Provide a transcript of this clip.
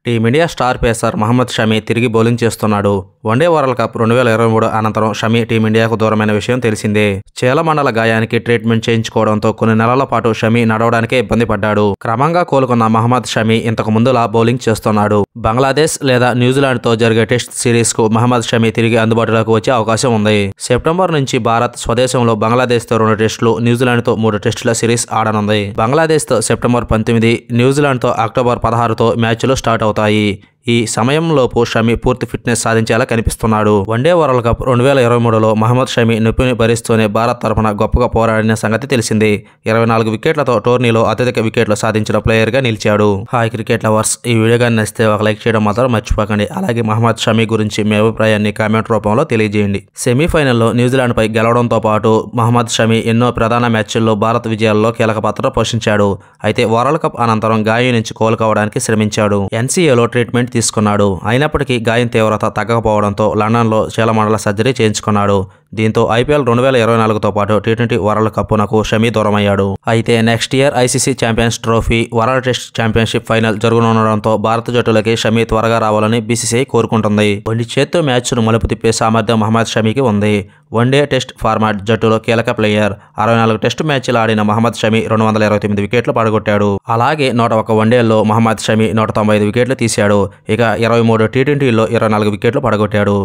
Team India star pacer Mohammed Shami తిరిగి bowling చేస్తున్నాడు. One day world cup 2023 అనంతరం షమి టీమిండియాకు దూరమైన విషయం తెలిసిందే. చీలమండల గాయానికి ట్రీట్మెంట్ చేయించుకోవడంతో కొన్ని నెలల పాటు షమి నడవడానికే ఇబ్బంది పడ్డాడు. క్రమంగా కోలుకున్న మహమ్మద్ షమి ఇంతకు ముందులా బౌలింగ్ చేస్తున్నాడు. బంగ్లాదేశ్ లేదా న్యూజిలాండ్తో జరిగే టెస్ట్ సిరీస్కు మహమ్మద్ షమి తిరిగి అందుబాటులోకి వచ్చే అవకాశం ఉంది. సెప్టెంబర్ నుంచి భారత్ స్వదేశంలో బంగ్లాదేశ్తో 2 టెస్టులు, న్యూజిలాండ్తో 3 టెస్టుల సిరీస్ ఆడనుంది. బంగ్లాదేశ్తో సెప్టెంబర్ 19, న్యూజిలాండ్తో అక్టోబర్ 16తో మ్యాచ్లు స్టార్ట్ అవుతాయి. ఈ సమయంలోపు షమి పూర్తి ఫిట్నెస్ సాధించేలా కనిపిస్తున్నాడు. వన్డే వరల్డ్ కప్ 2023లో మహమ్మద్ షమి నొప్పిని భరిస్తూనే భారత్ తరఫున గొప్పగా పోరాడిన సంగతి తెలిసిందే. 24 వికెట్లతో టోర్నీలో అత్యధిక వికెట్లు సాధించిన ప్లేయర్గా నిలిచాడు. హాయ్ క్రికెట్ లవర్స్, ఈ వీడియో కానీ నచ్చితే ఒక లైక్ చేయడం మాత్రం మర్చిపోకండి. అలాగే మహమ్మద్ షమి గురించి మీ అభిప్రాయాన్ని కామెంట్ రూపంలో తెలియజేయండి. సెమీఫైనల్లో న్యూజిలాండ్పై గెలవడంతో పాటు మహమ్మద్ షమి ఎన్నో ప్రధాన మ్యాచ్ల్లో భారత్ విజయాల్లో కీలక పాత్ర పోషించాడు. అయితే వరల్డ్ కప్ అనంతరం గాయం నుంచి కోలుకోవడానికి శ్రమించాడు. ఎన్సీఏలో ట్రీట్మెంట్ తీసుకున్నాడు. అయినప్పటికీ గాయం తీవ్రత తగ్గకపోవడంతో లండన్లో చీలమండల సర్జరీ చేయించుకున్నాడు. దీంతో ఐపీఎల్ 2024తో పాటు టీ20 వరల్డ్ కప్నకు షమి దూరమయ్యాడు. అయితే next year ICC champions trophy, world test championship final జరగనుండడంతో భారత జట్టులకి షమి త్వరగా రావాలని బీసీసీఐ కోరుకుంటుంది. వన్డే చేత్తో మ్యాచ్ను మలుపు తిప్పే సామర్థ్యం మహమ్మద్ షమికి ఉంది. వన్డే టెస్ట్ ఫార్మాట్ జట్టులో కీలక ప్లేయర్. 64 టెస్ట్ మ్యాచ్లు ఆడిన మహమ్మద్ షమి 229 వికెట్లు పడగొట్టాడు. అలాగే 101 వన్డేల్లో మహమ్మద్ షమి 195 వికెట్లు తీశాడు. ఇక 23 టీ20లో 24 వికెట్లు పడగొట్టాడు.